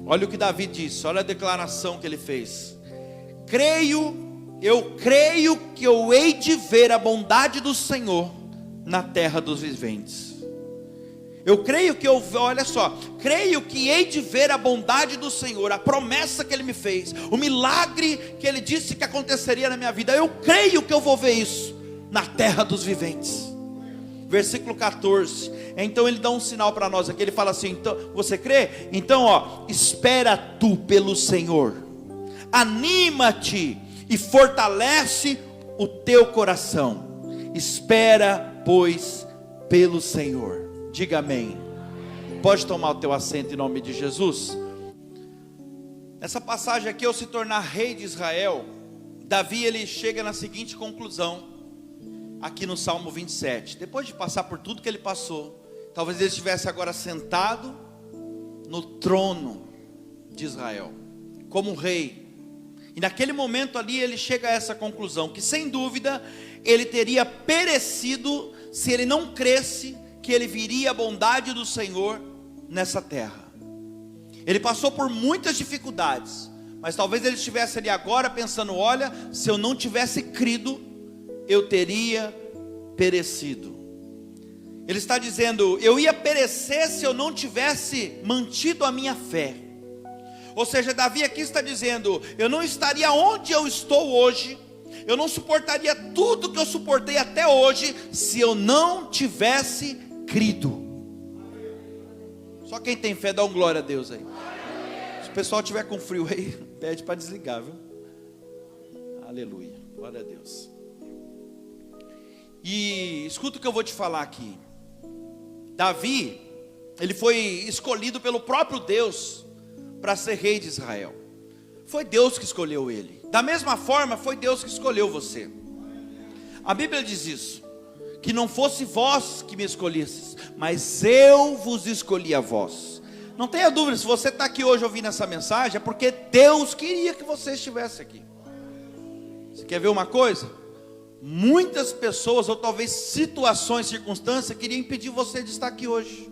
Olha o que Davi disse, olha a declaração que ele fez. Eu creio que eu hei de ver a bondade do Senhor na terra dos viventes. Eu creio que olha só, creio que hei de ver a bondade do Senhor, a promessa que Ele me fez, o milagre que Ele disse que aconteceria na minha vida. Eu creio que eu vou ver isso na terra dos viventes. Versículo 14, então ele dá um sinal para nós aqui, ele fala assim, então, você crê? Então espera tu pelo Senhor, anima-te e fortalece o teu coração, espera pois pelo Senhor. Diga amém. Pode tomar o teu assento em nome de Jesus. Nessa passagem aqui, ao se tornar rei de Israel, Davi ele chega na seguinte conclusão, aqui no Salmo 27, depois de passar por tudo que ele passou, talvez ele estivesse agora sentado no trono de Israel, como rei, e naquele momento ali ele chega a essa conclusão, que sem dúvida ele teria perecido, se ele não cresce, que ele viria a bondade do Senhor nessa terra. Ele passou por muitas dificuldades, mas talvez ele estivesse ali agora pensando, olha, se eu não tivesse crido, eu teria perecido. Ele está dizendo, eu ia perecer se eu não tivesse mantido a minha fé. Ou seja, Davi aqui está dizendo, eu não estaria onde eu estou hoje, eu não suportaria tudo que eu suportei até hoje, se eu não tivesse crido. Só quem tem fé dá um glória a Deus aí. Se o pessoal tiver com frio aí, pede para desligar, viu? Aleluia, glória a Deus. E escuta o que eu vou te falar aqui. Davi, ele foi escolhido pelo próprio Deus para ser rei de Israel. Foi Deus que escolheu ele. Da mesma forma, foi Deus que escolheu você. A Bíblia diz isso, que não fosse vós que me escolhesses, mas eu vos escolhi a vós. Não tenha dúvida, se você está aqui hoje ouvindo essa mensagem, é porque Deus queria que você estivesse aqui. Você quer ver uma coisa? Muitas pessoas, ou talvez situações, circunstâncias, queriam impedir você de estar aqui hoje,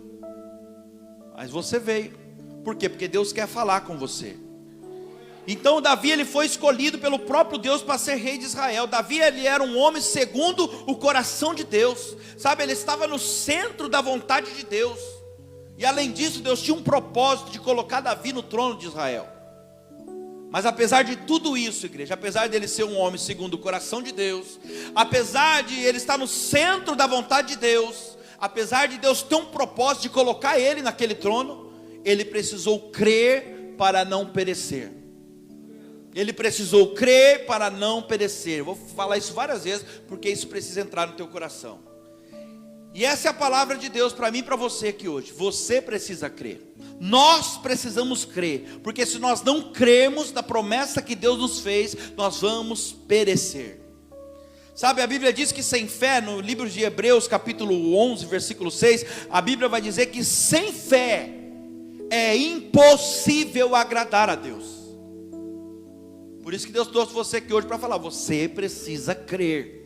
mas você veio. Por quê? Porque Deus quer falar com você. Então Davi ele foi escolhido pelo próprio Deus para ser rei de Israel. Davi ele era um homem segundo o coração de Deus, sabe, ele estava no centro da vontade de Deus, e além disso Deus tinha um propósito de colocar Davi no trono de Israel. Mas apesar de tudo isso, igreja, apesar dele ser um homem segundo o coração de Deus, apesar de ele estar no centro da vontade de Deus, apesar de Deus ter um propósito de colocar ele naquele trono, ele precisou crer para não perecer. Ele precisou crer para não perecer. Vou falar isso várias vezes, porque isso precisa entrar no teu coração. E essa é a palavra de Deus para mim e para você aqui hoje. Você precisa crer. Nós precisamos crer, porque se nós não cremos na promessa que Deus nos fez, nós vamos perecer. Sabe, a Bíblia diz que sem fé, no livro de Hebreus capítulo 11, versículo 6, a Bíblia vai dizer que sem fé é impossível agradar a Deus. Por isso que Deus trouxe você aqui hoje para falar, você precisa crer.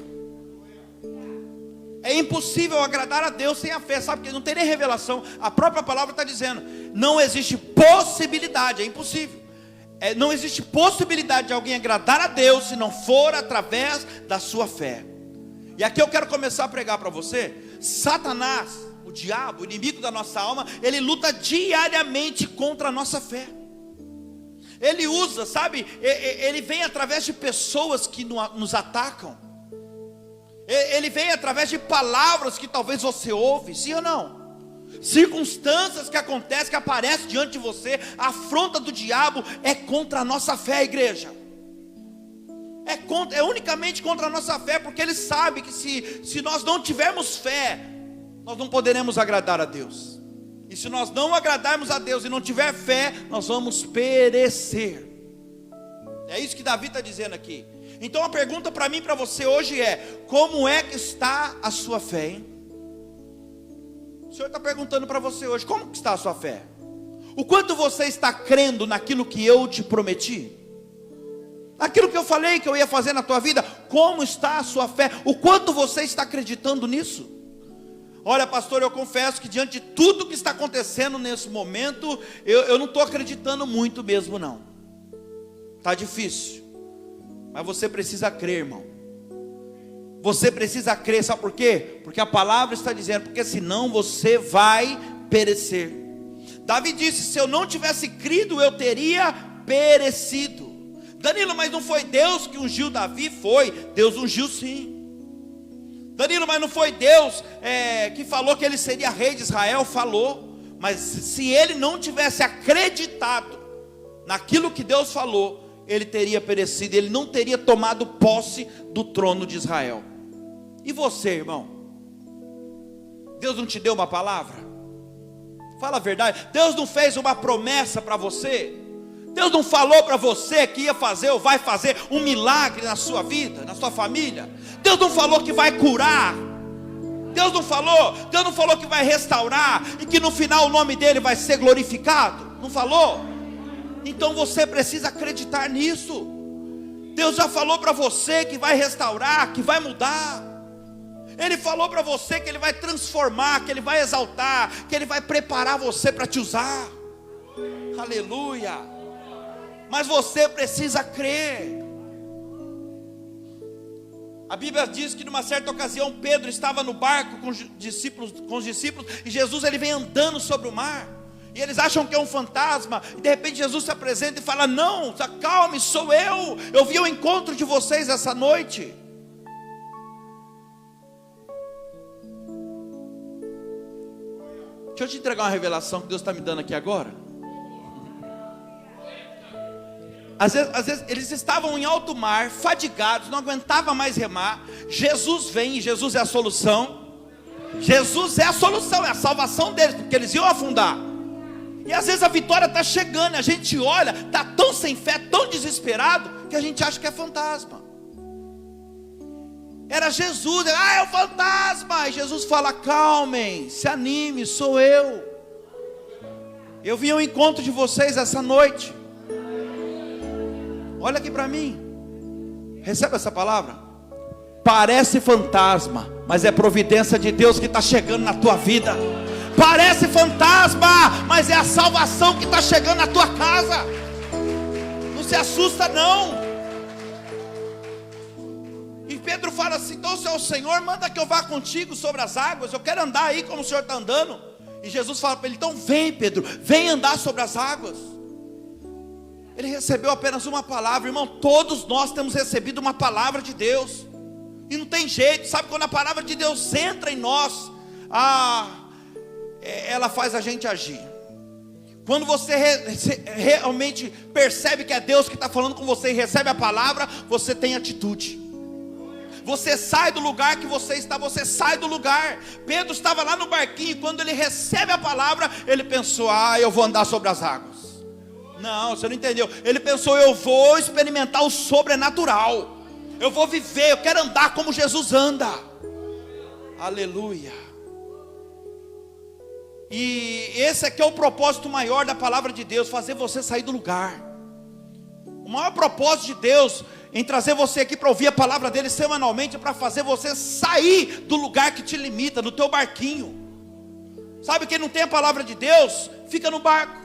É impossível agradar a Deus sem a fé, sabe, porque não tem nem revelação. A própria palavra está dizendo, não existe possibilidade, é impossível. Não existe possibilidade de alguém agradar a Deus se não for através da sua fé. E aqui eu quero começar a pregar para você. Satanás, o diabo, o inimigo da nossa alma, ele luta diariamente contra a nossa fé. Ele usa, sabe, ele vem através de pessoas que nos atacam. Ele vem através de palavras que talvez você ouve, sim ou não? Circunstâncias que acontecem, que aparecem diante de você. A afronta do diabo é contra a nossa fé, igreja. É unicamente contra a nossa fé, porque ele sabe que se nós não tivermos fé, nós não poderemos agradar a Deus. E se nós não agradarmos a Deus e não tiver fé, nós vamos perecer. É isso que Davi está dizendo aqui. Então a pergunta para mim e para você hoje é, como é que está a sua fé, hein? O Senhor está perguntando para você hoje, como que está a sua fé? O quanto você está crendo naquilo que eu te prometi? Aquilo que eu falei que eu ia fazer na tua vida, como está a sua fé? O quanto você está acreditando nisso? Olha, pastor, eu confesso que diante de tudo que está acontecendo nesse momento, eu não estou acreditando muito mesmo não. Está difícil. Mas você precisa crer, irmão. Você precisa crer, sabe por quê? Porque a palavra está dizendo, porque senão você vai perecer. Davi disse, se eu não tivesse crido, eu teria perecido. Danilo, mas não foi Deus que ungiu Davi? Foi, Deus ungiu sim. Danilo, mas não foi Deus que falou que ele seria rei de Israel? Falou. Mas se ele não tivesse acreditado naquilo que Deus falou, ele teria perecido, ele não teria tomado posse do trono de Israel. E você, irmão? Deus não te deu uma palavra? Fala a verdade. Deus não fez uma promessa para você? Deus não falou para você que ia fazer ou vai fazer um milagre na sua vida, na sua família? Deus não falou que vai curar? Deus não falou que vai restaurar e que no final o nome dele vai ser glorificado? Não falou? Então você precisa acreditar nisso. Deus já falou para você que vai restaurar, que vai mudar. Ele falou para você que ele vai transformar, que ele vai exaltar, que ele vai preparar você para te usar. Aleluia. Mas você precisa crer. A Bíblia diz que numa certa ocasião Pedro estava no barco com os discípulos e Jesus ele vem andando sobre o mar. E eles acham que é um fantasma. E de repente Jesus se apresenta e fala: não, acalme, sou eu vim ao encontro de vocês essa noite. Deixa eu te entregar uma revelação que Deus está me dando aqui agora. Às vezes eles estavam em alto mar, fadigados, não aguentavam mais remar. Jesus vem e Jesus é a solução. Jesus é a solução, é a salvação deles, porque eles iam afundar. E às vezes a vitória está chegando, a gente olha, está tão sem fé, tão desesperado, que a gente acha que é fantasma. Era Jesus, é o fantasma. E Jesus fala: calmem, se anime, sou eu. Eu vim ao encontro de vocês essa noite. Olha aqui para mim. Recebe essa palavra. Parece fantasma, mas é providência de Deus que está chegando na tua vida. Parece fantasma, mas é a salvação que está chegando na tua casa. Não se assusta não. E Pedro fala assim: então se é o Senhor, manda que eu vá contigo sobre as águas. Eu quero andar aí como o Senhor está andando. E Jesus fala para ele: então vem, Pedro, vem andar sobre as águas. Ele recebeu apenas uma palavra. Irmão, todos nós temos recebido uma palavra de Deus. E não tem jeito, sabe, quando a palavra de Deus entra em nós, ela faz a gente agir. Quando você realmente percebe que é Deus que está falando com você e recebe a palavra, você tem atitude. Você sai do lugar que você está, você sai do lugar. Pedro estava lá no barquinho, e quando ele recebe a palavra, ele pensou: eu vou andar sobre as águas. Não, você não entendeu. Ele pensou: eu vou experimentar o sobrenatural. Eu vou viver, eu quero andar como Jesus anda. Aleluia. E esse aqui é o propósito maior da palavra de Deus: fazer você sair do lugar. O maior propósito de Deus em trazer você aqui para ouvir a palavra dele semanalmente é para fazer você sair do lugar que te limita, do teu barquinho. Sabe, quem não tem a palavra de Deus fica no barco.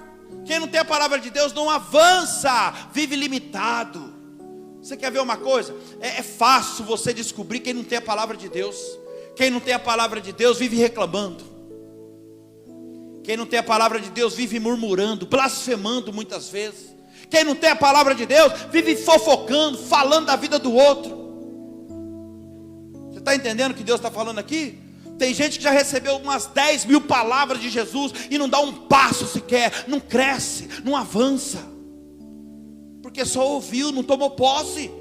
Quem não tem a palavra de Deus não avança, vive limitado. Você quer ver uma coisa? É fácil você descobrir quem não tem a palavra de Deus. Quem não tem a palavra de Deus vive reclamando. Quem não tem a palavra de Deus vive murmurando, blasfemando muitas vezes. Quem não tem a palavra de Deus vive fofocando, falando da vida do outro. Você está entendendo o que Deus está falando aqui? Tem gente que já recebeu umas 10 mil palavras de Jesus e não dá um passo sequer, não cresce, não avança, porque só ouviu, não tomou posse.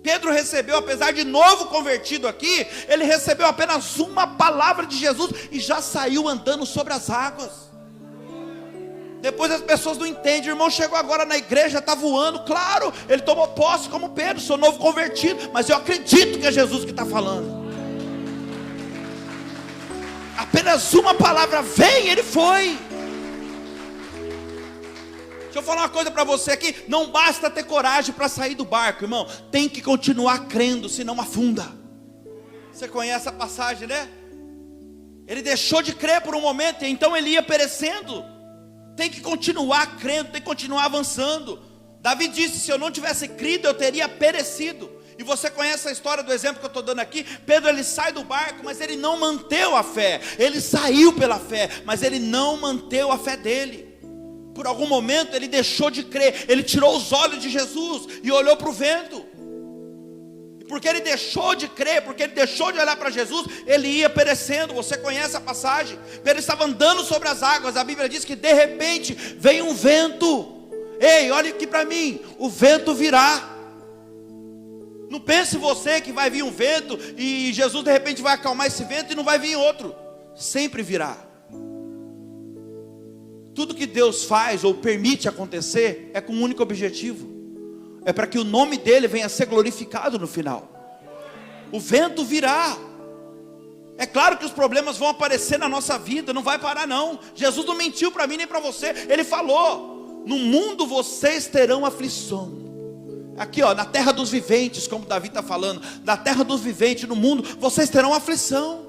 Pedro recebeu, apesar de novo convertido aqui, ele recebeu apenas uma palavra de Jesus e já saiu andando sobre as águas. Depois as pessoas não entendem: o irmão chegou agora na igreja, está voando. Claro, ele tomou posse como Pedro, sou novo convertido, mas eu acredito que é Jesus que está falando. Apenas uma palavra vem, ele foi. Deixa eu falar uma coisa para você aqui: não basta ter coragem para sair do barco, irmão. Tem que continuar crendo, senão afunda. Você conhece a passagem, né? Ele deixou de crer por um momento, e então ele ia perecendo. Tem que continuar crendo, tem que continuar avançando. Davi disse: se eu não tivesse crido, eu teria perecido. E você conhece a história do exemplo que eu estou dando aqui. Pedro, ele sai do barco, mas ele não manteve a fé. Ele saiu pela fé, mas ele não manteve a fé dele. Por algum momento ele deixou de crer. Ele tirou os olhos de Jesus e olhou para o vento. E porque ele deixou de crer, porque ele deixou de olhar para Jesus, ele ia perecendo. Você conhece a passagem? Pedro estava andando sobre as águas. A Bíblia diz que de repente veio um vento. Ei, olha aqui para mim, o vento virá. Não pense você que vai vir um vento e Jesus de repente vai acalmar esse vento e não vai vir outro. Sempre virá. Tudo que Deus faz ou permite acontecer é com um único objetivo: é para que o nome dele venha a ser glorificado no final. O vento virá. É claro que os problemas vão aparecer na nossa vida, não vai parar não. Jesus não mentiu para mim nem para você. Ele falou: no mundo vocês terão aflição. Aqui ó, na terra dos viventes, como Davi está falando, na terra dos viventes, no mundo, vocês terão aflição.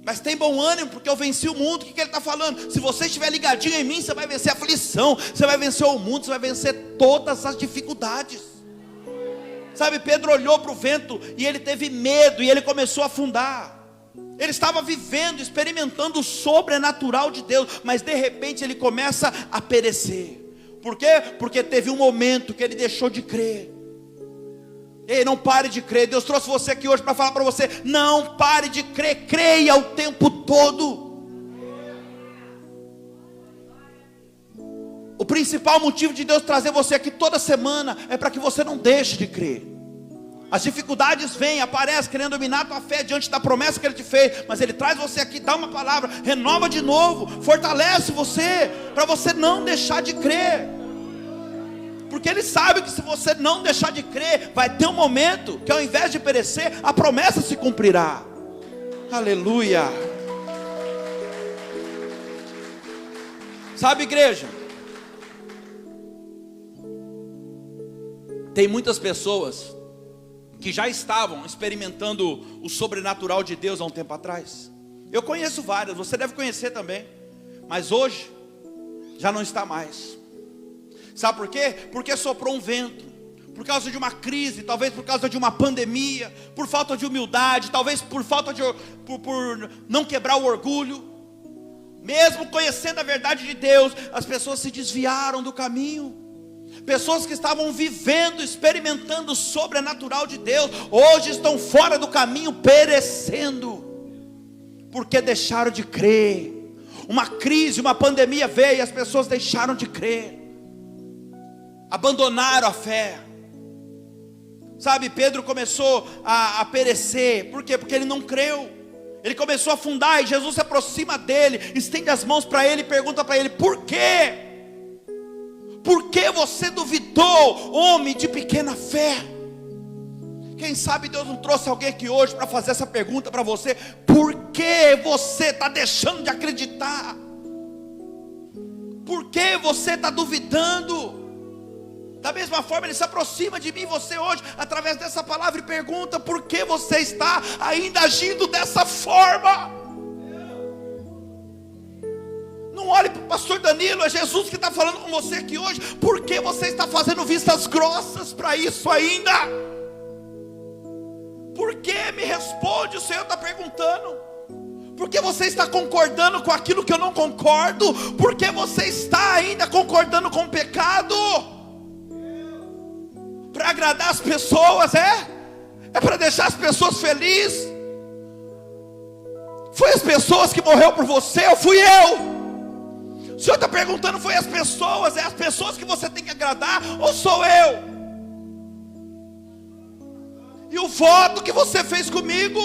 Mas tem bom ânimo, porque eu venci o mundo. O que ele está falando? Se você estiver ligadinho em mim, você vai vencer a aflição, você vai vencer o mundo, você vai vencer todas as dificuldades. Sabe, Pedro olhou para o vento e ele teve medo e ele começou a afundar. Ele estava vivendo, experimentando o sobrenatural de Deus, mas de repente ele começa a perecer. Por quê? Porque teve um momento que ele deixou de crer. Ei, não pare de crer. Deus trouxe você aqui hoje para falar para você: não pare de crer, creia o tempo todo. O principal motivo de Deus trazer você aqui toda semana é para que você não deixe de crer. As dificuldades vêm, aparecem, querendo dominar a tua fé diante da promessa que Ele te fez. Mas Ele traz você aqui, dá uma palavra, renova de novo, fortalece você, para você não deixar de crer. Porque Ele sabe que se você não deixar de crer, vai ter um momento que ao invés de perecer, a promessa se cumprirá. Aleluia. Sabe, igreja, tem muitas pessoas que já estavam experimentando o sobrenatural de Deus há um tempo atrás. Eu conheço várias, você deve conhecer também. Mas hoje, já não está mais. Sabe por quê? Porque soprou um vento. Por causa de uma crise, talvez por causa de uma pandemia, por falta de humildade, talvez por falta de por não quebrar o orgulho. Mesmo conhecendo a verdade de Deus, as pessoas se desviaram do caminho. Pessoas que estavam vivendo, experimentando o sobrenatural de Deus, hoje estão fora do caminho, perecendo, porque deixaram de crer. Uma crise, uma pandemia veio e as pessoas deixaram de crer, abandonaram a fé. Sabe, Pedro começou a perecer. Por quê? Porque ele não creu. Ele começou a afundar e Jesus se aproxima dele, estende as mãos para ele e pergunta para ele: por quê? Por que você duvidou, homem de pequena fé? Quem sabe Deus não trouxe alguém aqui hoje para fazer essa pergunta para você: por que você está deixando de acreditar? Por que você está duvidando? Da mesma forma, Ele se aproxima de mim e você hoje, através dessa palavra, e pergunta: por que você está ainda agindo dessa forma? Não olhe para o pastor Danilo, é Jesus que está falando com você aqui hoje. Por que você está fazendo vistas grossas para isso ainda? Por que? Me responde, o Senhor está perguntando. Por que você está concordando com aquilo que eu não concordo? Por que você está ainda concordando com o pecado? Para agradar as pessoas, é para deixar as pessoas felizes. Foi as pessoas que morreu por você ou fui eu? O Senhor está perguntando: foi as pessoas, é as pessoas que você tem que agradar ou sou eu? E o voto que você fez comigo,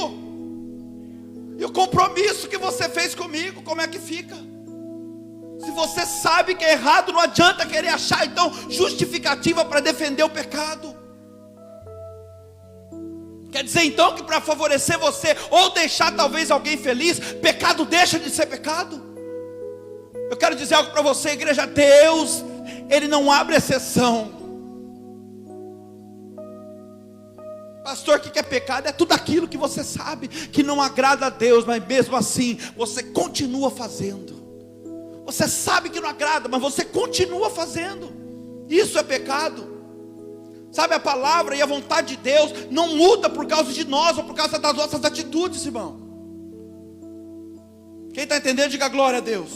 e o compromisso que você fez comigo, como é que fica? Se você sabe que é errado, não adianta querer achar então justificativa para defender o pecado. Quer dizer então que para favorecer você, ou deixar talvez alguém feliz, pecado deixa de ser pecado? Eu quero dizer algo para você, igreja: Deus, Ele não abre exceção. Pastor, o que é pecado? É tudo aquilo que você sabe que não agrada a Deus, mas mesmo assim você continua fazendo. Você sabe que não agrada, mas você continua fazendo. Isso é pecado. Sabe, a palavra e a vontade de Deus não muda por causa de nós ou por causa das nossas atitudes, irmão. Quem está entendendo, diga glória a Deus.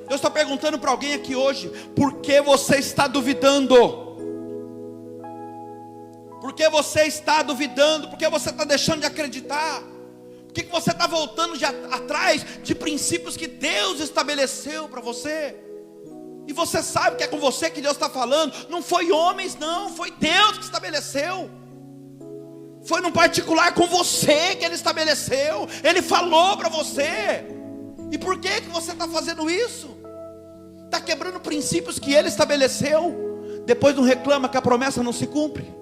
Deus está perguntando para alguém aqui hoje: por que você está duvidando? Por que você está duvidando? Por que você está deixando de acreditar? Por que você está voltando atrás de princípios que Deus estabeleceu para você? E você sabe que é com você que Deus está falando. Não foi homens não, foi Deus que estabeleceu. Foi num particular com você que Ele estabeleceu. Ele falou para você. E por que você está fazendo isso? Está quebrando princípios que Ele estabeleceu. Depois não reclama que a promessa não se cumpre.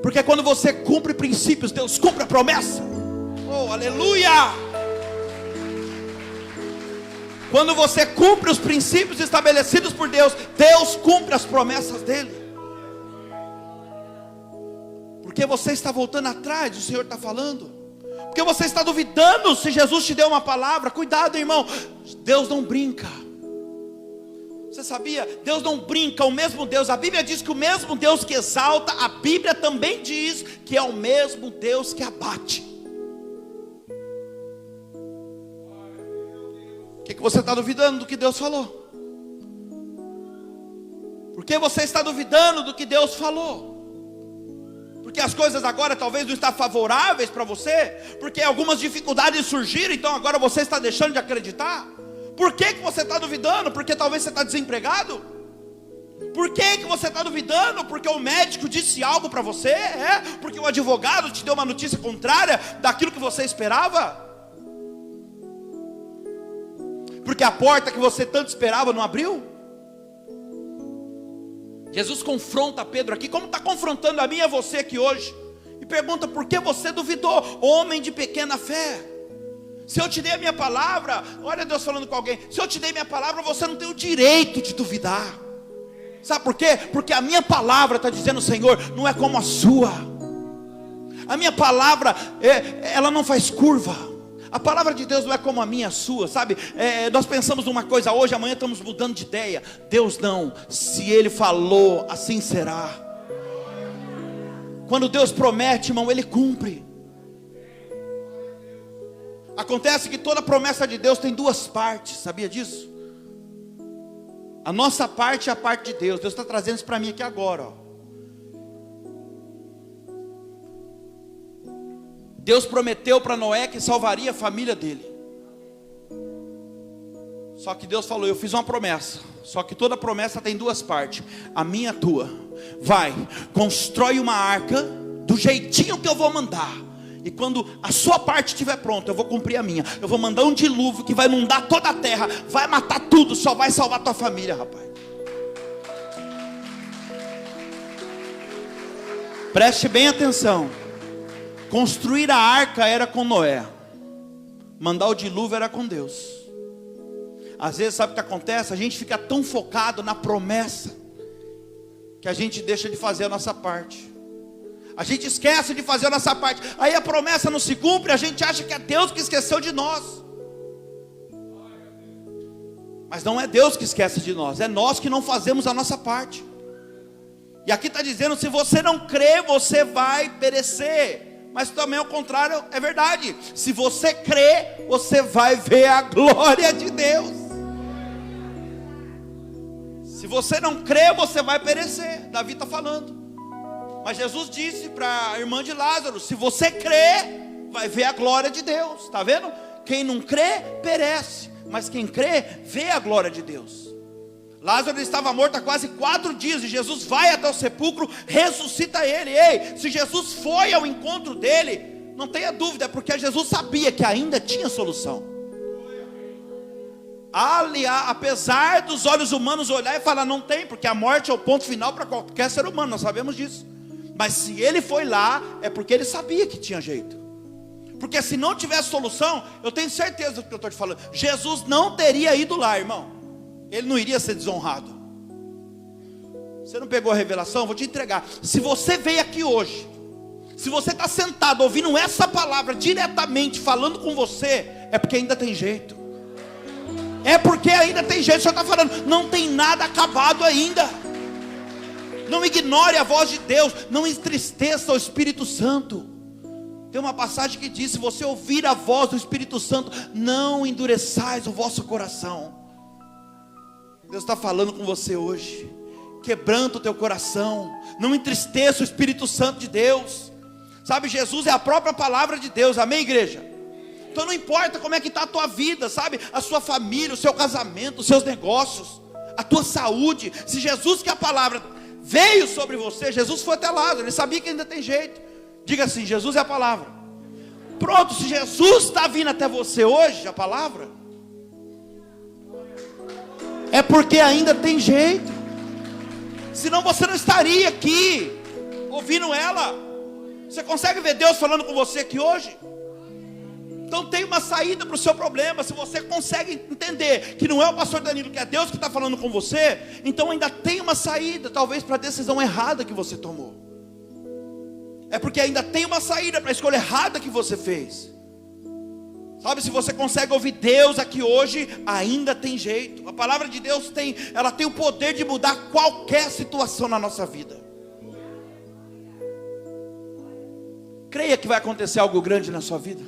Porque quando você cumpre princípios, Deus cumpre a promessa. Oh, aleluia! Quando você cumpre os princípios estabelecidos por Deus, Deus cumpre as promessas dEle. Porque você está voltando atrás, o Senhor está falando. Porque você está duvidando se Jesus te deu uma palavra. Cuidado, irmão, Deus não brinca. Você sabia? Deus não brinca, o mesmo Deus. A Bíblia diz que o mesmo Deus que exalta, a Bíblia também diz que é o mesmo Deus que abate. O que você está duvidando do que Deus falou? Por que você está duvidando do que Deus falou? Porque as coisas agora talvez não estão favoráveis para você, porque algumas dificuldades surgiram, então agora você está deixando de acreditar. Por que você está duvidando? Porque talvez você está desempregado? Por que você está duvidando? Porque o médico disse algo para você? Porque o advogado te deu uma notícia contrária daquilo que você esperava? Porque a porta que você tanto esperava não abriu? Jesus confronta Pedro aqui, como está confrontando a mim e a você aqui hoje, e pergunta: por que você duvidou, homem de pequena fé? Se eu te dei a minha palavra, olha Deus falando com alguém, se eu te dei minha palavra, você não tem o direito de duvidar. Sabe por quê? Porque a minha palavra está dizendo: Senhor, não é como a sua. A minha palavra, ela não faz curva. A palavra de Deus não é como a minha, a sua, sabe? Nós pensamos numa coisa hoje, amanhã estamos mudando de ideia. Deus não, se Ele falou, assim será. Quando Deus promete, irmão, Ele cumpre. Acontece que toda promessa de Deus tem duas partes, sabia disso? A nossa parte é a parte de Deus. Deus está trazendo isso para mim aqui agora, ó. Deus prometeu para Noé que salvaria a família dele. Só que Deus falou: eu fiz uma promessa. Só que toda promessa tem duas partes, a minha e a tua. Vai, constrói uma arca do jeitinho que eu vou mandar. E quando a sua parte estiver pronta, eu vou cumprir a minha. Eu vou mandar um dilúvio que vai inundar toda a terra, vai matar tudo, só vai salvar tua família, rapaz. Preste bem atenção. Construir a arca era com Noé, mandar o dilúvio era com Deus. Às vezes sabe o que acontece? A gente fica tão focado na promessa que a gente deixa de fazer a nossa parte. A gente esquece de fazer a nossa parte. Aí a promessa não se cumpre, a gente acha que é Deus que esqueceu de nós. Mas não é Deus que esquece de nós, é nós que não fazemos a nossa parte. E aqui está dizendo: se você não crê, você vai perecer. Mas também ao contrário, é verdade. Se você crê, você vai ver a glória de Deus. Se você não crê, você vai perecer. Davi está falando. Mas Jesus disse para a irmã de Lázaro: se você crê, vai ver a glória de Deus. Está vendo? Quem não crê, perece. Mas quem crê, vê a glória de Deus. Lázaro estava morto há quase 4 dias. E Jesus vai até o sepulcro, ressuscita ele. Ei, se Jesus foi ao encontro dele, não tenha dúvida, porque Jesus sabia que ainda tinha solução. Apesar dos olhos humanos olhar e falar: não tem, porque a morte é o ponto final para qualquer ser humano, nós sabemos disso. Mas se ele foi lá, é porque ele sabia que tinha jeito. Porque se não tivesse solução, eu tenho certeza do que eu estou te falando, Jesus não teria ido lá, irmão. Ele não iria ser desonrado. Você não pegou a revelação? Vou te entregar. Se você veio aqui hoje Se você está sentado ouvindo essa palavra diretamente falando com você, é porque ainda tem jeito. É porque ainda tem jeito. O Senhor está falando, não tem nada acabado ainda. Não ignore a voz de Deus, não entristeça o Espírito Santo. Tem uma passagem que diz: se você ouvir a voz do Espírito Santo, não endureçais o vosso coração. Deus está falando com você hoje. Quebranta o teu coração, não entristeça o Espírito Santo de Deus. Sabe, Jesus é a própria palavra de Deus, amém, igreja? Então não importa como é que está a tua vida, sabe, a sua família, o seu casamento, os seus negócios, a tua saúde. Se Jesus, que é a palavra, veio sobre você, Jesus foi até Lázaro, ele sabia que ainda tem jeito. Diga assim: Jesus é a palavra. Pronto, se Jesus está vindo até você hoje, a palavra, é porque ainda tem jeito. Senão você não estaria aqui ouvindo ela. Você consegue ver Deus falando com você aqui hoje? Então tem uma saída para o seu problema. Se você consegue entender que não é o pastor Danilo, que é Deus que está falando com você, então ainda tem uma saída, talvez para a decisão errada que você tomou. É porque ainda tem uma saída para a escolha errada que você fez. Sabe, se você consegue ouvir Deus aqui hoje, ainda tem jeito. A palavra de Deus ela tem o poder de mudar qualquer situação na nossa vida. Creia que vai acontecer algo grande na sua vida.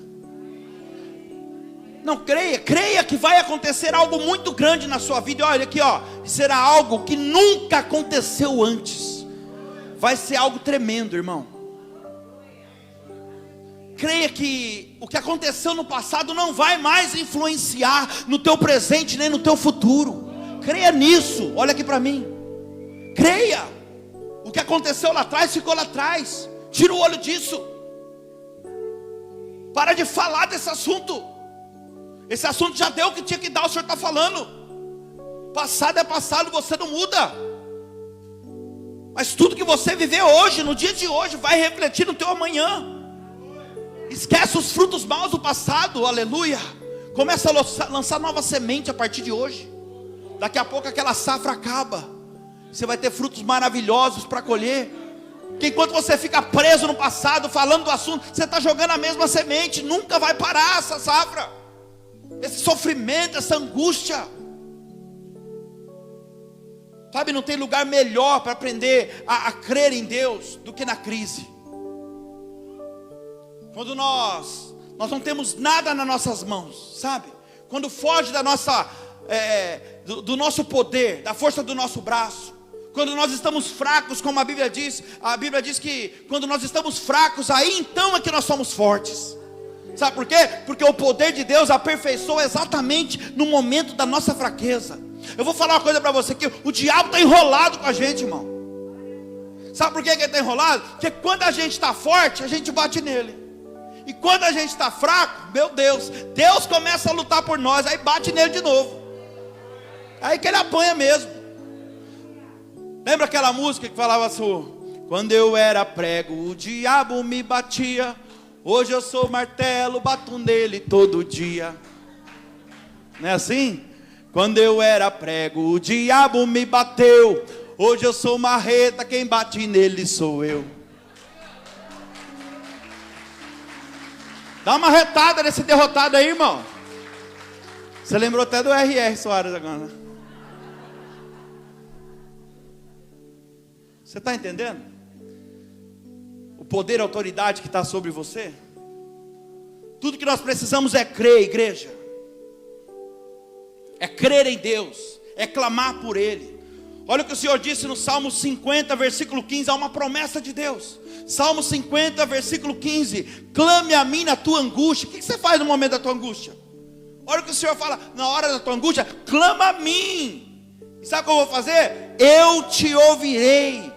Não, creia que vai acontecer algo muito grande na sua vida. E olha aqui, ó, será algo que nunca aconteceu antes. Vai ser algo tremendo, irmão. Creia que o que aconteceu no passado não vai mais influenciar no teu presente nem no teu futuro. Creia nisso. Olha aqui para mim. Creia. O que aconteceu lá atrás ficou lá atrás. Tira o olho disso. Para de falar desse assunto. Esse assunto já deu o que tinha que dar. O Senhor está falando. Passado é passado, você não muda. Mas tudo que você viver hoje, no dia de hoje, vai refletir no teu amanhã. Esquece os frutos maus do passado, aleluia. Começa a lançar nova semente a partir de hoje. Daqui a pouco aquela safra acaba. Você vai ter frutos maravilhosos para colher. Porque enquanto você fica preso no passado, falando do assunto, você está jogando a mesma semente. Nunca vai parar essa safra. Esse sofrimento, essa angústia. Sabe, não tem lugar melhor para aprender a crer em Deus do que na crise. Quando nós não temos nada nas nossas mãos, sabe? Quando foge da nossa, do nosso poder, da força do nosso braço. Quando nós estamos fracos, como a Bíblia diz que quando nós estamos fracos, aí então é que nós somos fortes. Sabe por quê? Porque o poder de Deus aperfeiçoa exatamente no momento da nossa fraqueza. Eu vou falar uma coisa para você aqui: o diabo está enrolado com a gente, irmão. Sabe por que ele está enrolado? Porque quando a gente está forte, a gente bate nele. E quando a gente está fraco, meu Deus, Deus começa a lutar por nós, aí bate nele de novo. Aí que ele apanha mesmo. Lembra aquela música que falava assim: quando eu era prego, o diabo me batia. Hoje eu sou martelo, bato nele todo dia. Não é assim? Quando eu era prego, o diabo me bateu. Hoje eu sou marreta, quem bate nele sou eu. Dá uma retada nesse derrotado aí, irmão. Você lembrou até do R.R. Soares agora. Você está entendendo? O poder e a autoridade que está sobre você. Tudo que nós precisamos é crer, igreja. É crer em Deus. É clamar por Ele. Olha o que o Senhor disse no Salmo 50, versículo 15. Há uma promessa de Deus. Salmo 50, versículo 15. Clame a mim na tua angústia. O que você faz no momento da tua angústia? Olha o que o Senhor fala. Na hora da tua angústia, clama a mim. E sabe o que eu vou fazer? Eu te ouvirei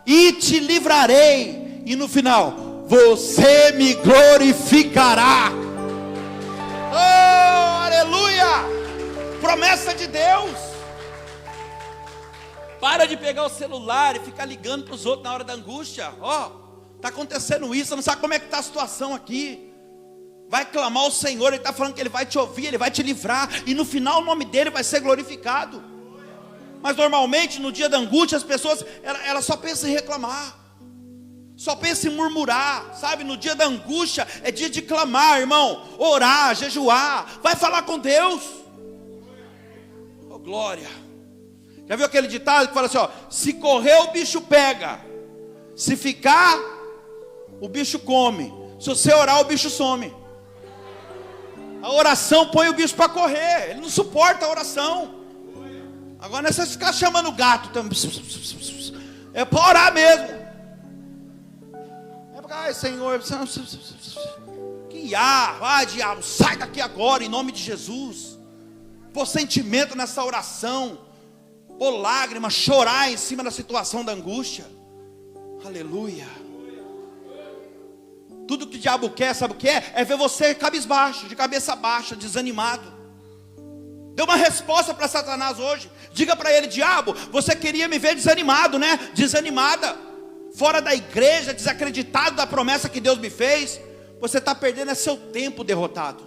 e te livrarei. E no final, você me glorificará. Oh, aleluia! Promessa de Deus. Para de pegar o celular e ficar ligando para os outros na hora da angústia. Está acontecendo isso, você não sabe como é que está a situação aqui. Vai clamar ao Senhor, Ele está falando que Ele vai te ouvir, Ele vai te livrar. E no final o nome dEle vai ser glorificado. Mas normalmente no dia da angústia as pessoas elas só pensam em reclamar. Só pensa em murmurar, sabe? No dia da angústia é dia de clamar, irmão. Orar, jejuar, vai falar com Deus. Oh, glória. Já viu aquele ditado que fala assim, ó: se correr o bicho pega, se ficar o bicho come, se você orar o bicho some. A oração põe o bicho para correr, ele não suporta a oração. Agora não é você ficar chamando o gato, é para orar mesmo. Ai, Senhor, que diabo, sai daqui agora em nome de Jesus. Pôr sentimento nessa oração, pôr lágrimas, chorar em cima da situação da angústia. Aleluia. Tudo que o diabo quer, sabe o que é? É ver você cabisbaixo, de cabeça baixa, desanimado. Dê uma resposta para Satanás hoje. Diga para ele: diabo, você queria me ver desanimado, né? Desanimada, fora da igreja, desacreditado da promessa que Deus me fez. Você está perdendo seu tempo derrotado.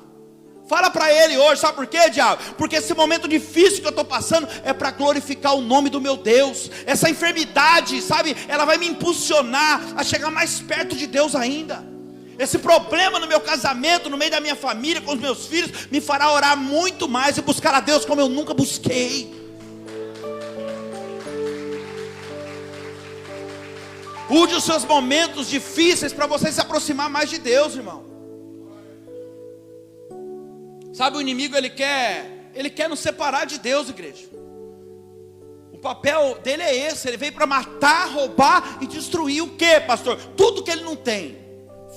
Fala para ele hoje, sabe por quê, diabo? Porque esse momento difícil que eu estou passando é para glorificar o nome do meu Deus. Essa enfermidade, sabe, ela vai me impulsionar a chegar mais perto de Deus ainda. Esse problema no meu casamento, no meio da minha família, com os meus filhos, me fará orar muito mais e buscar a Deus como eu nunca busquei. Use os seus momentos difíceis para você se aproximar mais de Deus, irmão. Sabe, o inimigo ele quer nos separar de Deus, igreja. O papel dele é esse, ele veio para matar, roubar e destruir o que, pastor? Tudo que ele não tem.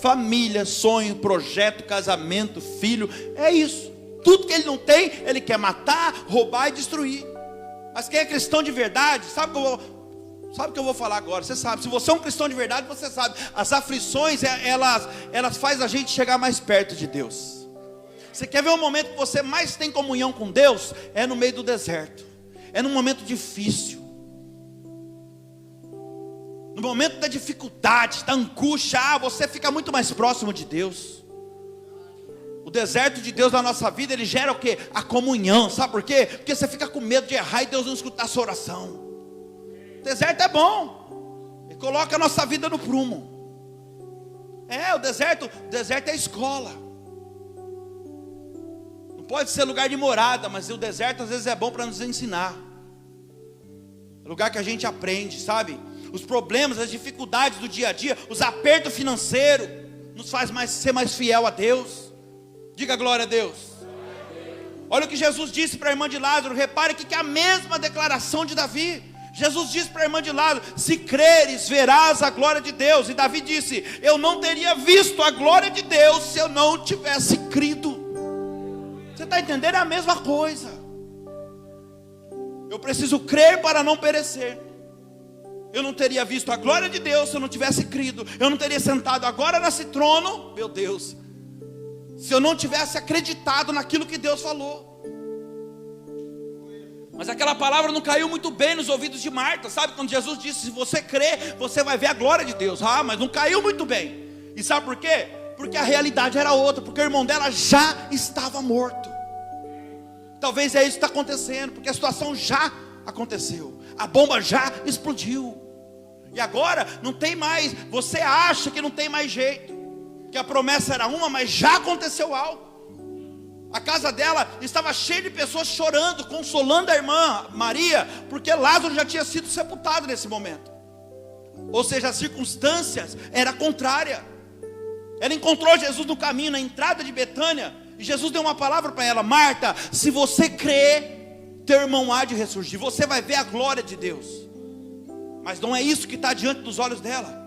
Família, sonho, projeto, casamento, filho, é isso. Tudo que ele não tem, ele quer matar, roubar e destruir. Mas quem é cristão de verdade, sabe o que eu vou falar agora? Você sabe, se você é um cristão de verdade, você sabe. As aflições, elas fazem a gente chegar mais perto de Deus. Você quer ver um momento que você mais tem comunhão com Deus? É no meio do deserto. É num momento difícil. No momento da dificuldade, da angústia, você fica muito mais próximo de Deus. O deserto de Deus na nossa vida, ele gera o quê? A comunhão. Sabe por quê? Porque você fica com medo de errar e Deus não escutar a sua oração. O deserto é bom, ele coloca a nossa vida no prumo. O deserto é escola. Não pode ser lugar de morada, mas o deserto às vezes é bom para nos ensinar. É lugar que a gente aprende, sabe? Os problemas, as dificuldades do dia a dia, os apertos financeiros, nos faz ser mais fiel a Deus. Diga glória a Deus. Olha o que Jesus disse para a irmã de Lázaro. Repare que é a mesma declaração de Davi. Jesus disse para a irmã de Lázaro: se creres, verás a glória de Deus. E Davi disse: eu não teria visto a glória de Deus se eu não tivesse crido. Você está entendendo? É a mesma coisa. Eu preciso crer para não perecer. Eu não teria visto a glória de Deus se eu não tivesse crido. Eu não teria sentado agora nesse trono, meu Deus, se eu não tivesse acreditado naquilo que Deus falou. Mas aquela palavra não caiu muito bem nos ouvidos de Marta. Sabe, quando Jesus disse: se você crer, você vai ver a glória de Deus. Mas não caiu muito bem. E sabe por quê? Porque a realidade era outra. Porque o irmão dela já estava morto. Talvez é isso que está acontecendo. Porque a situação já aconteceu. A bomba já explodiu. E agora não tem mais. Você acha que não tem mais jeito, que a promessa era uma, mas já aconteceu algo. A casa dela estava cheia de pessoas chorando, consolando a irmã Maria, porque Lázaro já tinha sido sepultado nesse momento. Ou seja, as circunstâncias eram contrárias. Ela encontrou Jesus no caminho, na entrada de Betânia, e Jesus deu uma palavra para ela: Marta, se você crer, teu irmão há de ressurgir. Você vai ver a glória de Deus. Mas não é isso que está diante dos olhos dela.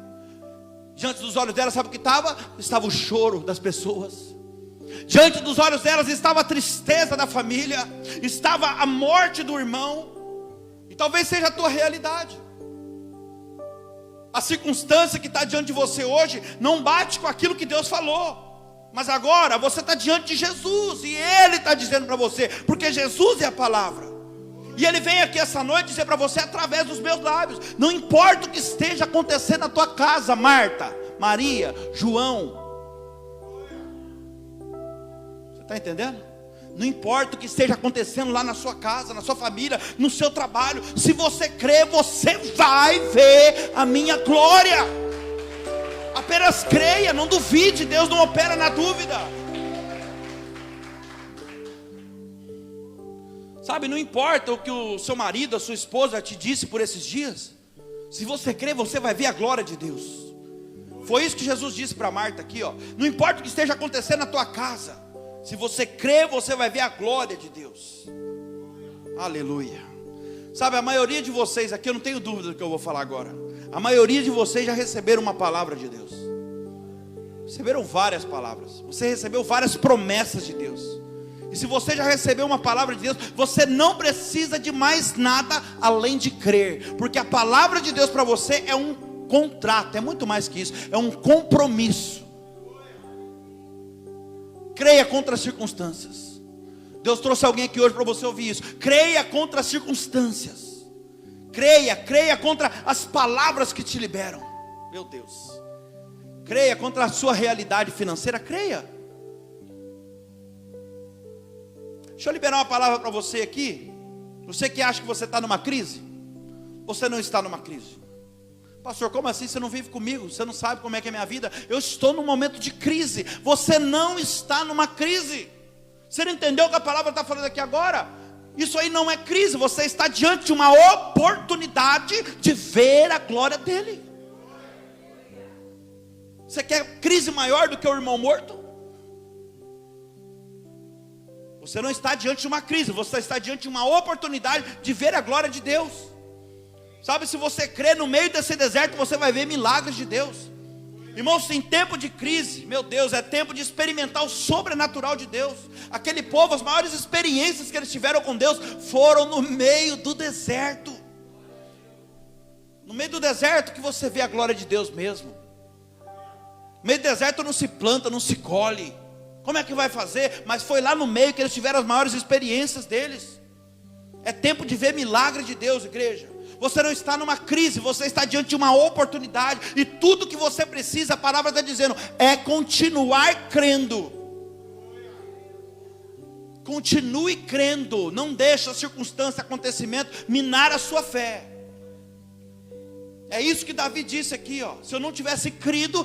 Diante dos olhos dela, sabe o que estava? Estava o choro das pessoas. Diante dos olhos delas estava a tristeza da família, estava a morte do irmão. E talvez seja a tua realidade. A circunstância que está diante de você hoje não bate com aquilo que Deus falou. Mas agora você está diante de Jesus, e Ele está dizendo para você, porque Jesus é a palavra. E Ele vem aqui essa noite dizer para você através dos meus lábios: não importa o que esteja acontecendo na tua casa, Marta, Maria, João. Está entendendo? Não importa o que esteja acontecendo lá na sua casa, na sua família, no seu trabalho, se você crer, você vai ver a minha glória. apenas creia, não duvide, Deus não opera na dúvida. Sabe, não importa o que o seu marido, a sua esposa te disse por esses dias. Se você crer, você vai ver a glória de Deus. Foi isso que Jesus disse para Marta aqui, ó. Não importa o que esteja acontecendo na tua casa, se você crer, você vai ver a glória de Deus. Aleluia. Sabe, a maioria de vocês aqui, eu não tenho dúvida do que eu vou falar agora. A maioria de vocês já receberam uma palavra de Deus. Receberam várias palavras. Você recebeu várias promessas de Deus. E se você já recebeu uma palavra de Deus, você não precisa de mais nada além de crer. Porque a palavra de Deus para você é um contrato, é muito mais que isso, é um compromisso. Creia contra as circunstâncias. Deus trouxe alguém aqui hoje para você ouvir isso. Creia contra as circunstâncias. Creia contra as palavras que te liberam. Meu Deus. Creia contra a sua realidade financeira, creia. Deixa eu liberar uma palavra para você aqui. Você que acha que você está numa crise, você não está numa crise. Pastor, como assim? Você não vive comigo? Você não sabe como é que é a minha vida? Eu estou num momento de crise. Você não está numa crise. Você não entendeu o que a palavra está falando aqui agora? Isso aí não é crise. Você está diante de uma oportunidade de ver a glória dele. Você quer crise maior do que o irmão morto? Você não está diante de uma crise, você está diante de uma oportunidade de ver a glória de Deus. Sabe, se você crer, no meio desse deserto você vai ver milagres de Deus. Irmãos, em tempo de crise, meu Deus, é tempo de experimentar o sobrenatural de Deus. Aquele povo, as maiores experiências que eles tiveram com Deus foram no meio do deserto. No meio do deserto que você vê a glória de Deus mesmo. No meio do deserto não se planta, não se colhe. Como é que vai fazer? Mas foi lá no meio que eles tiveram as maiores experiências deles. É tempo de ver milagre de Deus, igreja. Você não está numa crise, você está diante de uma oportunidade. E tudo que você precisa, a palavra está dizendo, é continuar crendo. Continue crendo. Não deixe a circunstância, acontecimento minar a sua fé. É isso que Davi disse aqui, ó. Se eu não tivesse crido,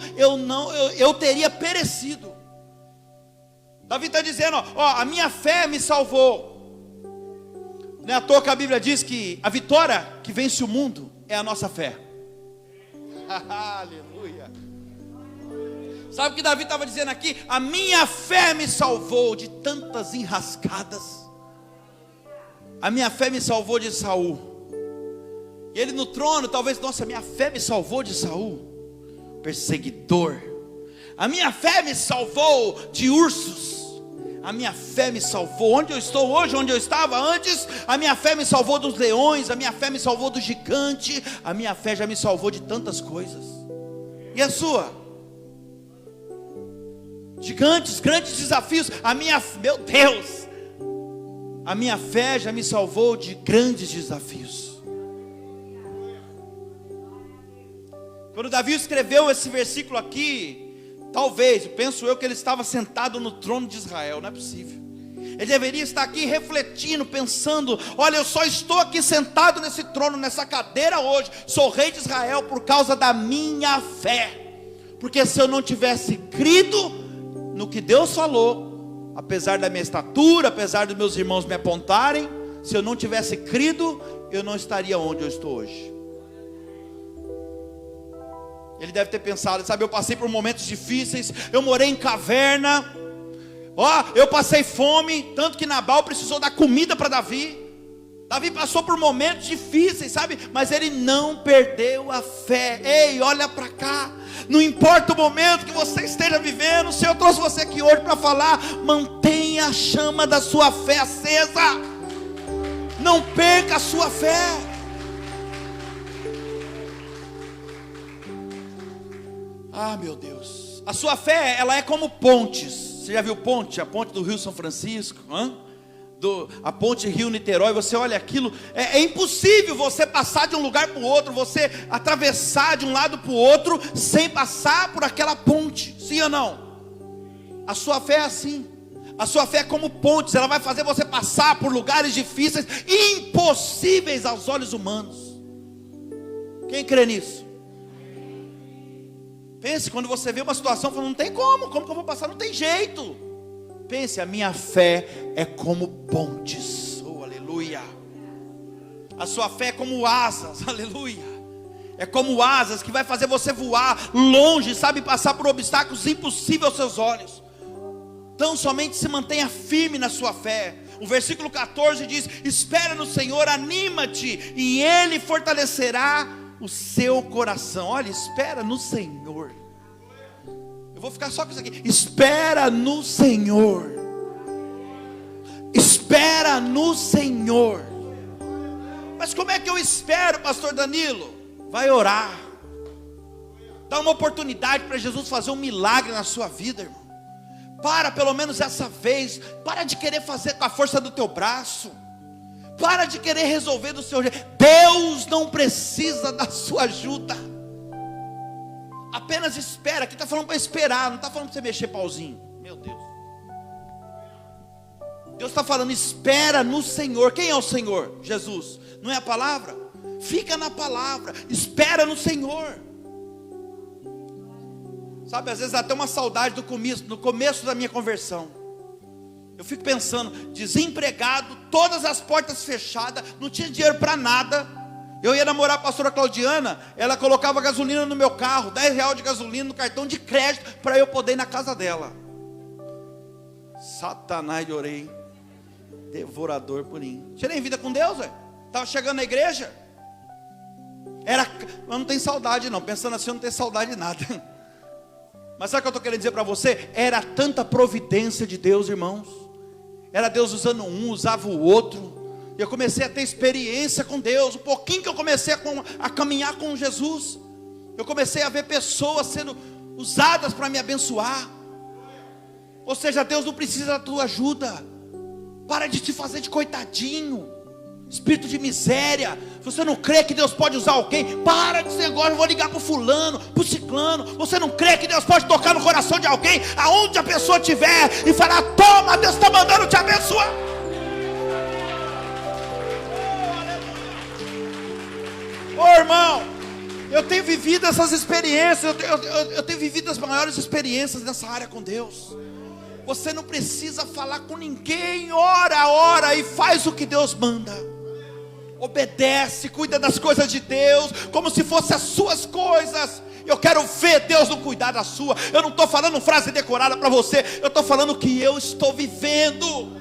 eu teria perecido. Davi está dizendo, ó, a minha fé me salvou. Não é à toa que a Bíblia diz que a vitória que vence o mundo é a nossa fé. Aleluia. Sabe o que Davi estava dizendo aqui? A minha fé me salvou de tantas enrascadas. A minha fé me salvou de Saul. E ele no trono, talvez, nossa, minha fé me salvou de Saul, perseguidor. A minha fé me salvou de ursos. A minha fé me salvou. Onde eu estou hoje, onde eu estava antes, a minha fé me salvou dos leões. A minha fé me salvou do gigante. A minha fé já me salvou de tantas coisas. E a sua? Gigantes, grandes desafios. Meu Deus, a minha fé já me salvou de grandes desafios. Quando Davi escreveu esse versículo aqui, talvez, penso eu, que ele estava sentado no trono de Israel. Não é possível. Ele deveria estar aqui refletindo, pensando, olha, eu só estou aqui sentado nesse trono, nessa cadeira hoje, sou rei de Israel por causa da minha fé. Porque se eu não tivesse crido no que Deus falou, apesar da minha estatura, apesar dos meus irmãos me apontarem, se eu não tivesse crido, eu não estaria onde eu estou hoje. Ele deve ter pensado, sabe, eu passei por momentos difíceis, eu morei em caverna, eu passei fome, tanto que Nabal precisou dar comida para Davi. Davi passou por momentos difíceis, sabe, mas ele não perdeu a fé. Ei, olha para cá, não importa o momento que você esteja vivendo, o Senhor trouxe você aqui hoje para falar, mantenha a chama da sua fé acesa, não perca a sua fé. Ah, meu Deus. A sua fé, ela é como pontes. Você já viu ponte? A ponte do Rio São Francisco, a ponte Rio-Niterói. Você olha aquilo, é impossível você passar de um lugar para o outro, você atravessar de um lado para o outro sem passar por aquela ponte. Sim ou não? A sua fé é assim. A sua fé é como pontes. Ela vai fazer você passar por lugares difíceis, impossíveis aos olhos humanos. Quem crê nisso? Pense, quando você vê uma situação, falando, não tem como que eu vou passar? Não tem jeito. Pense, a minha fé é como pontes. Oh, aleluia. A sua fé é como asas, aleluia. É como asas que vai fazer você voar longe, sabe, passar por obstáculos impossíveis aos seus olhos. Então somente se mantenha firme na sua fé. O versículo 14 diz: espera no Senhor, anima-te, e Ele fortalecerá o seu coração. Olha, espera no Senhor. Eu vou ficar só com isso aqui. Espera no Senhor. Espera no Senhor. Mas como é que eu espero, pastor Danilo? Vai orar. Dá uma oportunidade para Jesus fazer um milagre na sua vida, irmão. Para pelo menos essa vez. Para de querer fazer com a força do teu braço. Para de querer resolver do seu jeito. Deus não precisa da sua ajuda. Apenas espera. Aqui está falando para esperar, não está falando para você mexer pauzinho. Meu Deus. Deus está falando, espera no Senhor. Quem é o Senhor? Jesus. Não é a palavra? Fica na palavra. Espera no Senhor. Sabe, às vezes até uma saudade no começo da minha conversão. Eu fico pensando, desempregado, todas as portas fechadas, não tinha dinheiro para nada. Eu ia namorar a pastora Claudiana, ela colocava gasolina no meu carro, R$10 de gasolina no cartão de crédito, para eu poder ir na casa dela. Satanás, orei. Devorador purinho. Tinha nem vida com Deus, velho. Estava chegando na igreja. Eu não tenho saudade não, pensando assim eu não tenho saudade de nada. Mas sabe o que eu estou querendo dizer para você? Era tanta providência de Deus, irmãos. Era Deus usando um, usava o outro. E eu comecei a ter experiência com Deus. Um pouquinho que eu comecei a caminhar com Jesus, eu comecei a ver pessoas sendo usadas para me abençoar. Ou seja, Deus não precisa da tua ajuda. Para de te fazer de coitadinho, espírito de miséria. Se você não crê que Deus pode usar alguém, para desse negócio, eu vou ligar para o fulano, para o ciclano. Você não crê que Deus pode tocar no coração de alguém, aonde a pessoa estiver, e falar, toma, Deus está mandando te abençoar. Irmão, eu tenho vivido essas experiências, eu tenho vivido as maiores experiências nessa área com Deus. Você não precisa falar com ninguém, ora e faz o que Deus manda. Obedece, cuida das coisas de Deus, como se fossem as suas coisas. Eu quero ver Deus não cuidar da sua. Eu não estou falando frase decorada para você, eu estou falando o que eu estou vivendo.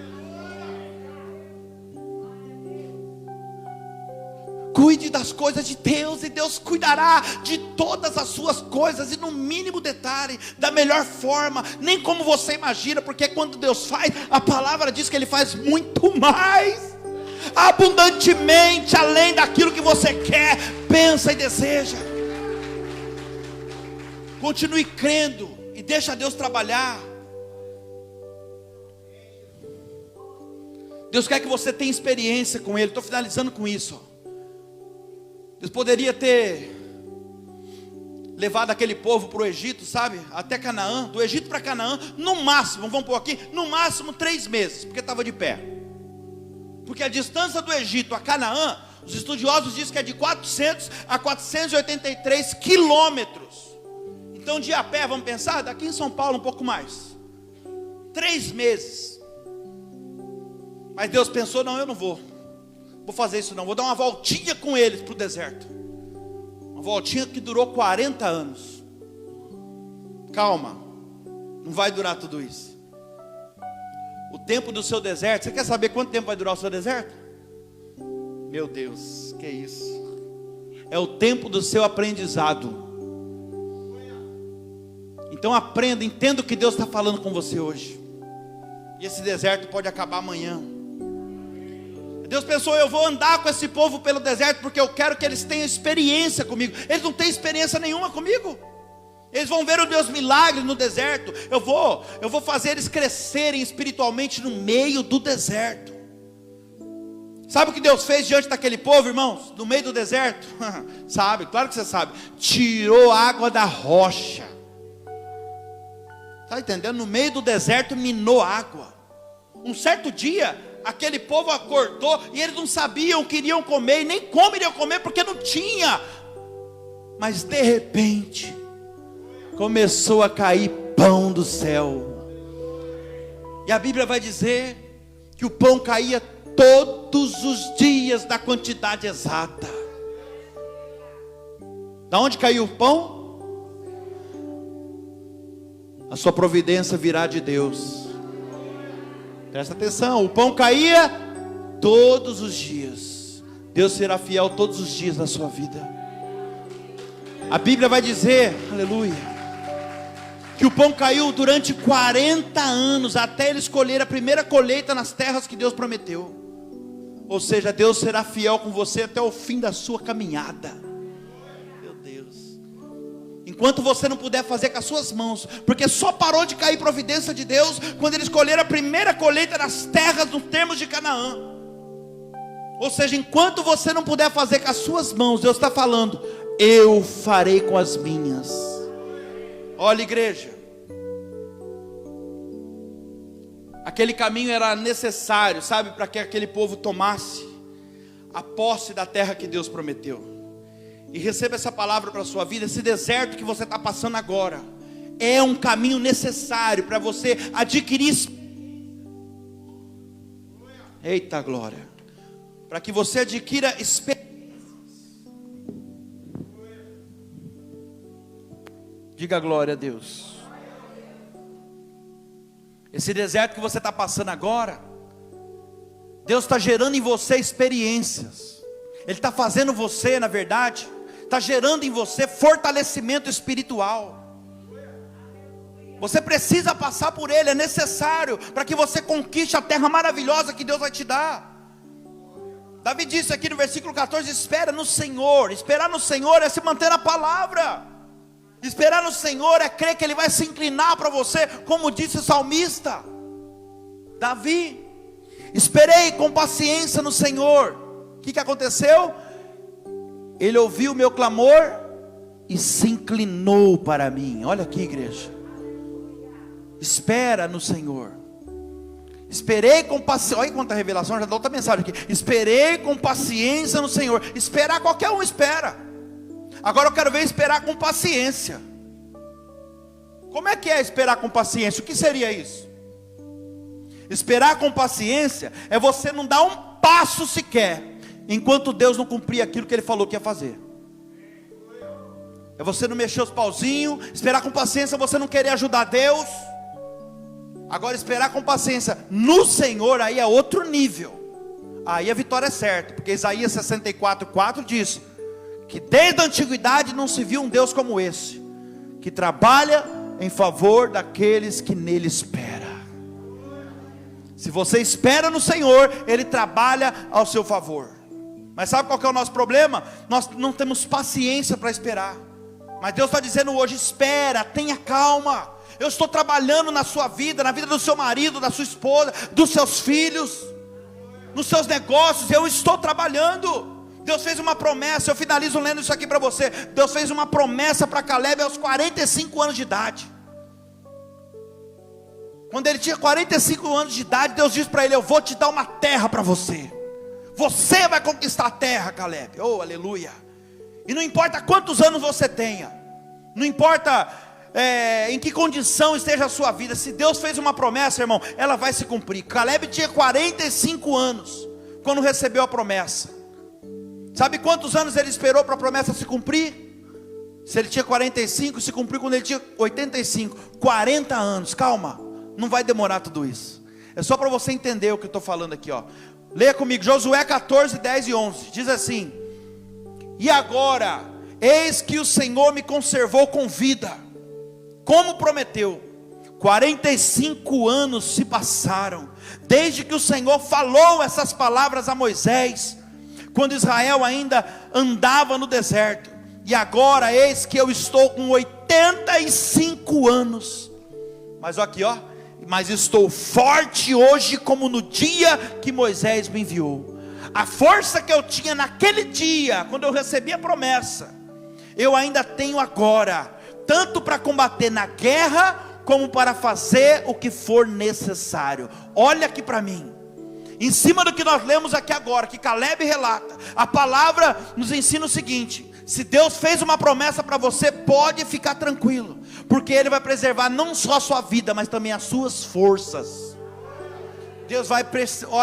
Cuide das coisas de Deus, e Deus cuidará de todas as suas coisas, e no mínimo detalhe, da melhor forma, nem como você imagina, porque quando Deus faz, a palavra diz que Ele faz muito mais, abundantemente, além daquilo que você quer, pensa e deseja. Continue crendo, e deixa Deus trabalhar. Deus quer que você tenha experiência com Ele. Estou finalizando com isso, Deus poderia ter levado aquele povo para o Egito, sabe? Até Canaã, do Egito para Canaã, no máximo, vamos pôr aqui, no máximo 3 meses, porque estava de pé. Porque a distância do Egito a Canaã, os estudiosos dizem que é de 400 a 483 quilômetros. Então de a pé, vamos pensar, daqui em São Paulo um pouco mais. 3 meses. Mas Deus pensou, não, eu não vou fazer isso não, vou dar uma voltinha com eles para o deserto. Uma voltinha que durou 40 anos. Calma, não vai durar tudo isso. O tempo do seu deserto, você quer saber quanto tempo vai durar o seu deserto? Meu Deus, que é isso? É o tempo do seu aprendizado. Então aprenda, entenda o que Deus está falando com você hoje. E esse deserto pode acabar amanhã. Deus pensou, eu vou andar com esse povo pelo deserto, porque eu quero que eles tenham experiência comigo. Eles não têm experiência nenhuma comigo. Eles vão ver os meus milagres no deserto. Eu vou fazer eles crescerem espiritualmente no meio do deserto. Sabe o que Deus fez diante daquele povo, irmãos? No meio do deserto? Sabe, claro que você sabe. Tirou água da rocha. Está entendendo? No meio do deserto minou água. Um certo dia, aquele povo acordou e eles não sabiam o que iriam comer, e nem como iriam comer, porque não tinha. Mas de repente, começou a cair pão do céu. E a Bíblia vai dizer que o pão caía todos os dias na quantidade exata. Da onde caiu o pão? A sua providência virá de Deus. Presta atenção, o pão caía todos os dias. Deus será fiel todos os dias na sua vida. A Bíblia vai dizer, aleluia, que o pão caiu durante 40 anos, até ele escolher a primeira colheita nas terras que Deus prometeu. Ou seja, Deus será fiel com você até o fim da sua caminhada. Meu Deus. Enquanto você não puder fazer com as suas mãos, porque só parou de cair providência de Deus quando ele escolher a primeira colheita nas terras, nos termos de Canaã. Ou seja, enquanto você não puder fazer com as suas mãos, Deus está falando, eu farei com as minhas. Olha, igreja, aquele caminho era necessário, sabe, para que aquele povo tomasse a posse da terra que Deus prometeu. E receba essa palavra para a sua vida. Esse deserto que você está passando agora é um caminho necessário para você adquirir. Eita glória! Para que você adquira experiências. Diga glória a Deus. Esse deserto que você está passando agora, Deus está gerando em você experiências. Ele está fazendo você, na verdade, está gerando em você fortalecimento espiritual. Você precisa passar por ele, é necessário para que você conquiste a terra maravilhosa que Deus vai te dar. Davi disse aqui no versículo 14, espera no Senhor. Esperar no Senhor é se manter na palavra. Esperar no Senhor é crer que Ele vai se inclinar para você, como disse o salmista Davi. Esperei com paciência no Senhor. O que aconteceu? Ele ouviu o meu clamor e se inclinou para mim. Olha aqui, igreja. Espera no Senhor. Esperei com paciência. Olha quanta revelação, já dá outra mensagem aqui. Esperei com paciência no Senhor. Esperar, qualquer um espera. Agora eu quero ver esperar com paciência. Como é que é esperar com paciência? O que seria isso? Esperar com paciência é você não dar um passo sequer enquanto Deus não cumprir aquilo que Ele falou que ia fazer. É você não mexer os pauzinhos. Esperar com paciência é você não querer ajudar Deus. Agora esperar com paciência no Senhor, aí é outro nível. Aí a vitória é certa, porque Isaías 64:4 diz que desde a antiguidade não se viu um Deus como esse, que trabalha em favor daqueles que nele espera. Se você espera no Senhor, Ele trabalha ao seu favor. Mas sabe qual que é o nosso problema? Nós não temos paciência para esperar. Mas Deus está dizendo hoje, espera, tenha calma. Eu estou trabalhando na sua vida, na vida do seu marido, da sua esposa, dos seus filhos, nos seus negócios, eu estou trabalhando. Deus fez uma promessa, eu finalizo lendo isso aqui para você. Deus fez uma promessa para Caleb aos 45 anos de idade. Quando ele tinha 45 anos de idade, Deus disse para ele, eu vou te dar uma terra para você. Você vai conquistar a terra, Caleb. Oh, aleluia. E não importa quantos anos você tenha, não importa em que condição esteja a sua vida, se Deus fez uma promessa, irmão, ela vai se cumprir. Caleb tinha 45 anos quando recebeu a promessa. Sabe quantos anos ele esperou para a promessa se cumprir? Se ele tinha 45, se cumpriu quando ele tinha 85. 40 anos, calma, não vai demorar tudo isso. É só para você entender o que eu estou falando aqui, ó. Leia comigo, Josué 14, 10 e 11, diz assim: e agora, eis que o Senhor me conservou com vida, como prometeu. 45 anos se passaram, desde que o Senhor falou essas palavras a Moisés, quando Israel ainda andava no deserto. E agora, eis que eu estou com 85 anos. Mas aqui, ó. Mas estou forte hoje como no dia que Moisés me enviou. A força que eu tinha naquele dia, quando eu recebi a promessa, eu ainda tenho agora, tanto para combater na guerra, como para fazer o que for necessário. Olha aqui para mim, em cima do que nós lemos aqui agora, que Caleb relata, a palavra nos ensina o seguinte: se Deus fez uma promessa para você, pode ficar tranquilo, porque Ele vai preservar não só a sua vida, mas também as suas forças. Deus vai,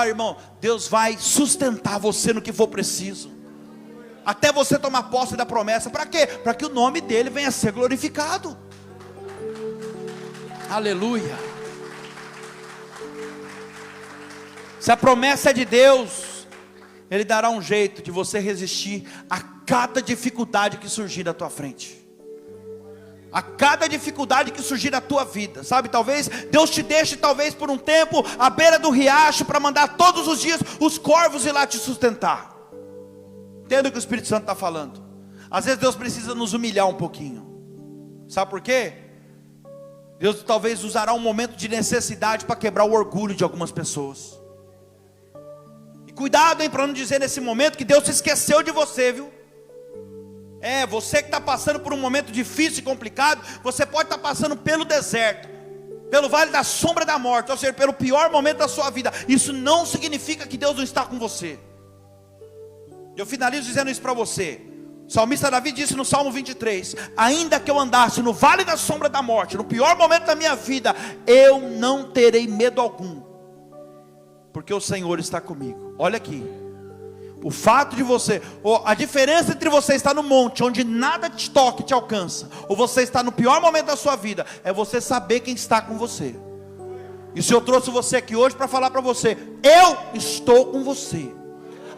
irmão, Deus vai sustentar você no que for preciso, até você tomar posse da promessa. Para quê? Para que o nome dEle venha a ser glorificado. Aleluia. Se a promessa é de Deus, Ele dará um jeito de você resistir a cada dificuldade que surgir na tua frente, a cada dificuldade que surgir na tua vida. Sabe, talvez Deus te deixe, talvez por um tempo, à beira do riacho, para mandar todos os dias os corvos ir lá te sustentar. Entenda o que o Espírito Santo está falando. Às vezes Deus precisa nos humilhar um pouquinho. Sabe por quê? Deus talvez usará um momento de necessidade para quebrar o orgulho de algumas pessoas. E cuidado, hein, para não dizer nesse momento que Deus se esqueceu de você, viu? Você que está passando por um momento difícil e complicado. Você pode estar passando pelo deserto, pelo vale da sombra da morte, ou seja, pelo pior momento da sua vida. Isso não significa que Deus não está com você. Eu finalizo dizendo isso para você. O salmista Davi disse no Salmo 23: ainda que eu andasse no vale da sombra da morte, no pior momento da minha vida, eu não terei medo algum, porque o Senhor está comigo. Olha aqui, o fato de você, a diferença entre você estar no monte, onde nada te toca e te alcança, ou você estar no pior momento da sua vida, é você saber quem está com você. E se eu trouxe você aqui hoje para falar para você: eu estou com você.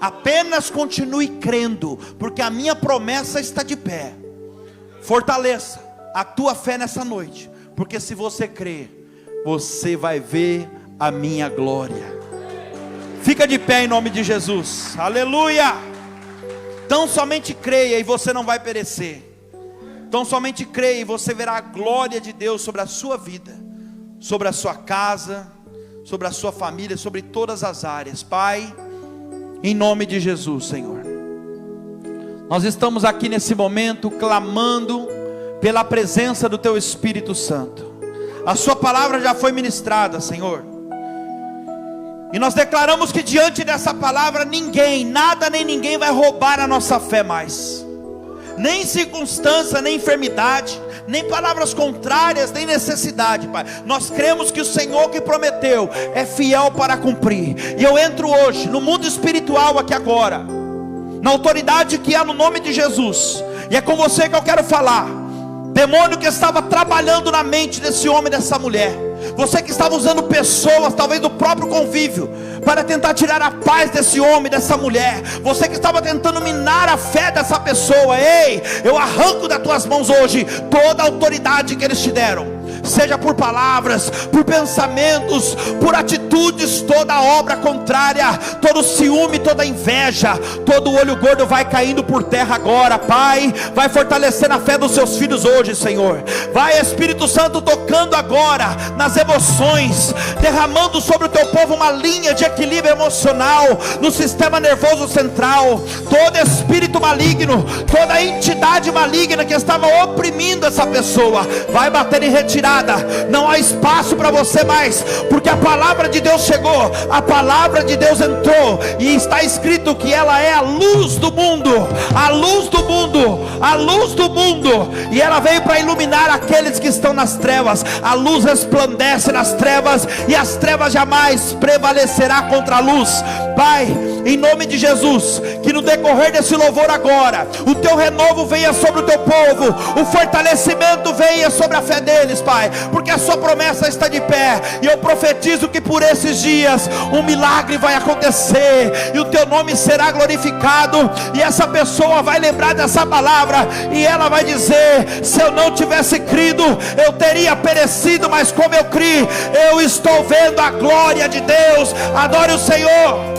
Apenas continue crendo, porque a minha promessa está de pé. Fortaleça a tua fé nessa noite, porque se você crer, você vai ver a minha glória. Fica de pé em nome de Jesus. Aleluia. Tão somente creia e você não vai perecer. Tão somente creia e você verá a glória de Deus sobre a sua vida, sobre a sua casa, sobre a sua família, sobre todas as áreas. Pai, em nome de Jesus, Senhor, nós estamos aqui nesse momento clamando pela presença do Teu Espírito Santo. A Sua palavra já foi ministrada, Senhor, e nós declaramos que diante dessa palavra ninguém, nada nem ninguém vai roubar a nossa fé mais. Nem circunstância, nem enfermidade, nem palavras contrárias, nem necessidade, Pai. Nós cremos que o Senhor que prometeu é fiel para cumprir. E eu entro hoje no mundo espiritual aqui agora, na autoridade que há no nome de Jesus, e é com você que eu quero falar. Demônio que estava trabalhando na mente desse homem e dessa mulher, você que estava usando pessoas, talvez do próprio convívio, para tentar tirar a paz desse homem, dessa mulher, você que estava tentando minar a fé dessa pessoa, ei, eu arranco das tuas mãos hoje toda a autoridade que eles te deram, seja por palavras, por pensamentos, por atitudes, toda obra contrária, todo ciúme, toda inveja, todo olho gordo vai caindo por terra agora. Pai, vai fortalecendo a fé dos seus filhos hoje, Senhor. Vai, Espírito Santo, tocando agora nas emoções, derramando sobre o teu povo uma linha de equilíbrio emocional no sistema nervoso central. Todo espírito maligno, toda entidade maligna que estava oprimindo essa pessoa, vai bater em retirada. Não há espaço para você mais, porque a palavra de Deus chegou, a palavra de Deus entrou, e está escrito que ela é a luz do mundo, a luz do mundo, a luz do mundo, e ela veio para iluminar aqueles que estão nas trevas. A luz resplandece nas trevas, e as trevas jamais prevalecerá contra a luz. Pai, em nome de Jesus, que no decorrer desse louvor agora, o teu renovo venha sobre o teu povo, o fortalecimento venha sobre a fé deles, Pai, porque a sua promessa está de pé, e eu profetizo que por esses dias um milagre vai acontecer, e o teu nome será glorificado, e essa pessoa vai lembrar dessa palavra, e ela vai dizer: se eu não tivesse crido, eu teria perecido, mas como eu criei, eu estou vendo a glória de Deus. Adore o Senhor.